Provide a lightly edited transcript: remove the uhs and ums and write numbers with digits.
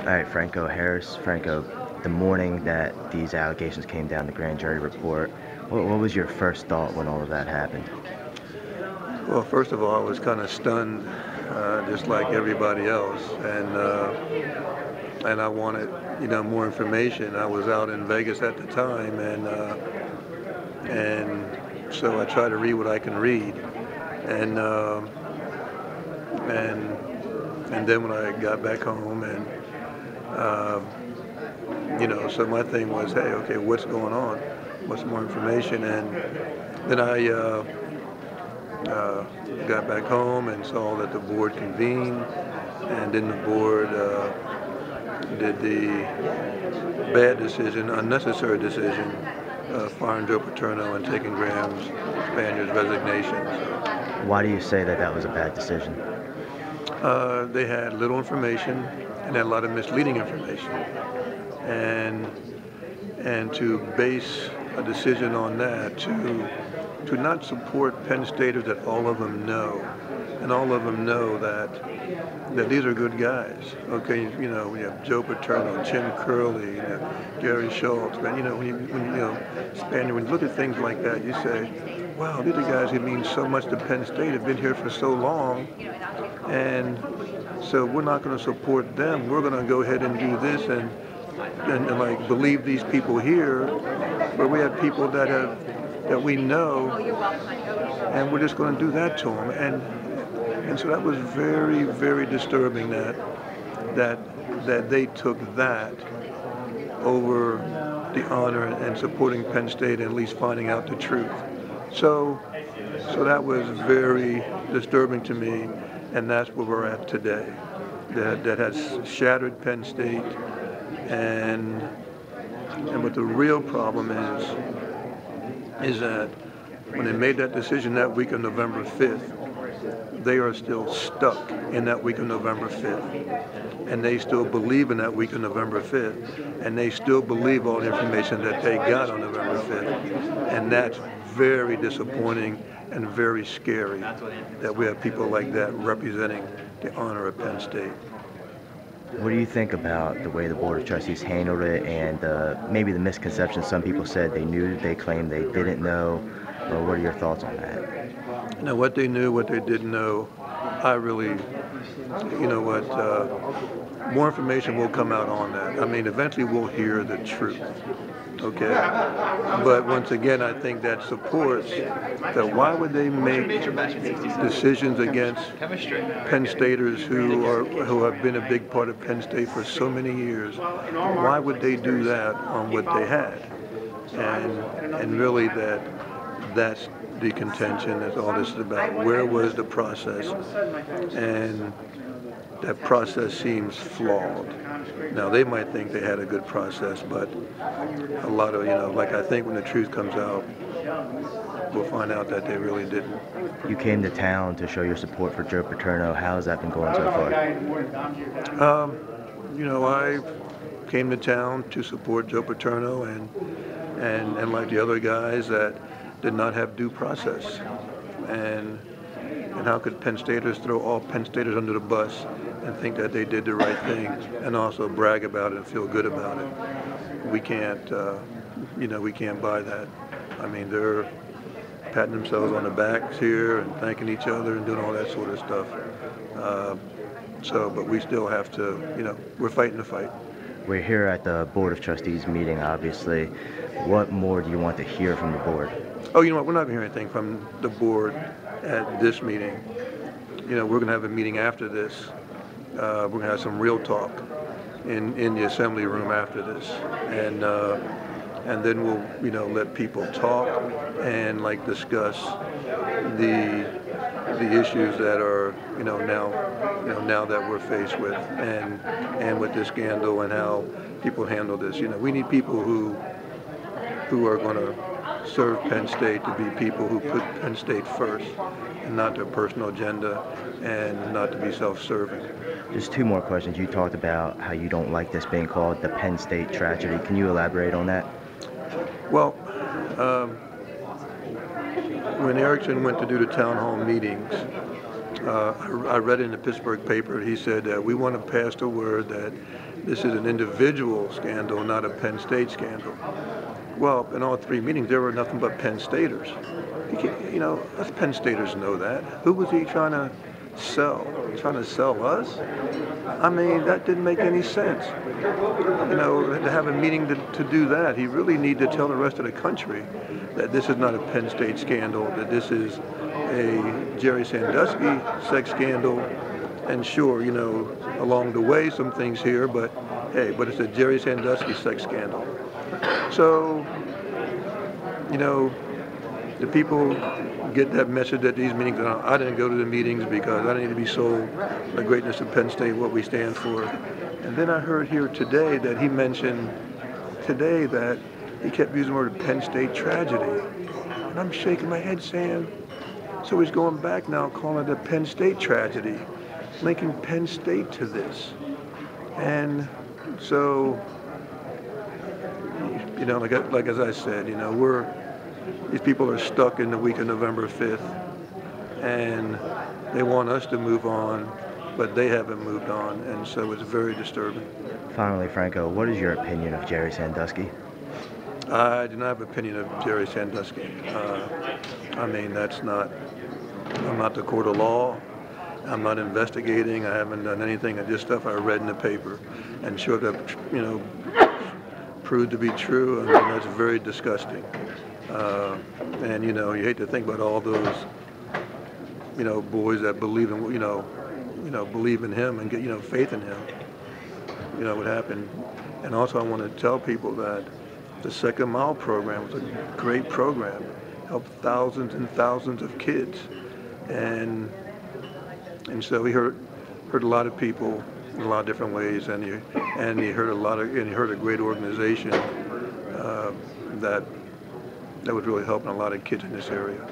All right, Franco Harris. Franco, the morning that these allegations came down, the grand jury report, what was your first thought when all of that happened? Well, first of all, I was kind of stunned, just like everybody else, and I wanted, more information. I was out in Vegas at the time, and so I try to read what I can read, and and and then when I got back home, and uh, so my thing was, hey, okay, what's going on? What's more information? And then I uh, got back home and saw that the board convened, and then the board did the bad decision, unnecessary decision, firing Joe Paterno and taking Graham Spaniard's resignation. So, Why do you say that that was a bad decision? they had little information and had a lot of misleading information, and to base a decision on that, to not support Penn Staters that all of them know, and all of them know that these are good guys. Okay, we have Joe Paterno, Jim Curley, Gary Schultz. But Spaniard, when you look at things like that, you say, wow, these are guys who mean so much to Penn State, have been here for so long, and so we're not going to support them. We're going to go ahead and do this and like believe these people here, where we have people that we know, and we're just going to do that to them. And so that was very, very disturbing that they took that over the honor and supporting Penn State and at least finding out the truth. So that was very disturbing to me, and that's where we're at today. That has shattered Penn State, and what the real problem is that when they made that decision that week of November 5th, they are still stuck in that week of November 5th. And they still believe in that week of November 5th. And they still believe all the information that they got on November 5th. And that's very disappointing and very scary that we have people like that representing the honor of Penn State. What do you think about the way the Board of Trustees handled it, and maybe the misconception some people said they knew, they claimed they didn't know? Or what are your thoughts on that? Now, what they knew, what they didn't know, I really, more information will come out on that. I mean, eventually we'll hear the truth, okay? But once again, I think that supports that why would they make decisions against Penn Staters who have been a big part of Penn State for so many years? Why would they do that on what they had? And really that's the contention. That's all this is about. Where was the process? And that process seems flawed. Now, they might think they had a good process, but a lot of, I think when the truth comes out, we'll find out that they really didn't. You came to town to show your support for Joe Paterno. How has that been going so far? I came to town to support Joe Paterno and like the other guys that did not have due process. And how could Penn Staters throw all Penn Staters under the bus and think that they did the right thing and also brag about it and feel good about it? We can't, we can't buy that. I mean, they're patting themselves on the backs here and thanking each other and doing all that sort of stuff. But we still have to, we're fighting the fight. We're here at the Board of Trustees meeting, obviously. What more do you want to hear from the board? Oh, you know what? We're not going to hear anything from the board at this meeting. We're going to have a meeting after this. We're going to have some real talk in the assembly room after this, and then we'll let people talk and discuss the issues that are now that we're faced with, and with this scandal and how people handle this. We need people who are going to serve Penn State to be people who put Penn State first and not their personal agenda and not to be self-serving. Just two more questions. You talked about how you don't like this being called the Penn State tragedy. Can you elaborate on that? Well, when Erickson went to do the town hall meetings, I read in the Pittsburgh paper, he said that we want to pass the word that this is an individual scandal, not a Penn State scandal. Well, in all three meetings, there were nothing but Penn Staters. Us Penn Staters know that. Who was he trying to sell? Trying to sell us? I mean, that didn't make any sense. To have a meeting to do that, he really needed to tell the rest of the country that this is not a Penn State scandal, that this is a Jerry Sandusky sex scandal. And sure, along the way, some things here, but hey, but it's a Jerry Sandusky sex scandal. So, the people get that message at these meetings. I didn't go to the meetings because I didn't need to be sold the greatness of Penn State, what we stand for. And then I heard here today that he mentioned today that he kept using the word Penn State tragedy. And I'm shaking my head saying, so he's going back now calling it a Penn State tragedy, linking Penn State to this. And so, like as I said, these people are stuck in the week of November 5th, and they want us to move on, but they haven't moved on, and so it's very disturbing. Finally, Franco, what is your opinion of Jerry Sandusky? I do not have an opinion of Jerry Sandusky. I'm not the court of law. I'm not investigating. I haven't done anything of this stuff I read in the paper, and sure that, proved to be true. I mean, that's very disgusting. And you hate to think about all those, boys that believe in, believe in him and get, faith in him. What happened. And also I want to tell people that the Second Mile program was a great program, helped thousands and thousands of kids. And so he hurt a lot of people in a lot of different ways, and he hurt a great organization that was really helping a lot of kids in this area.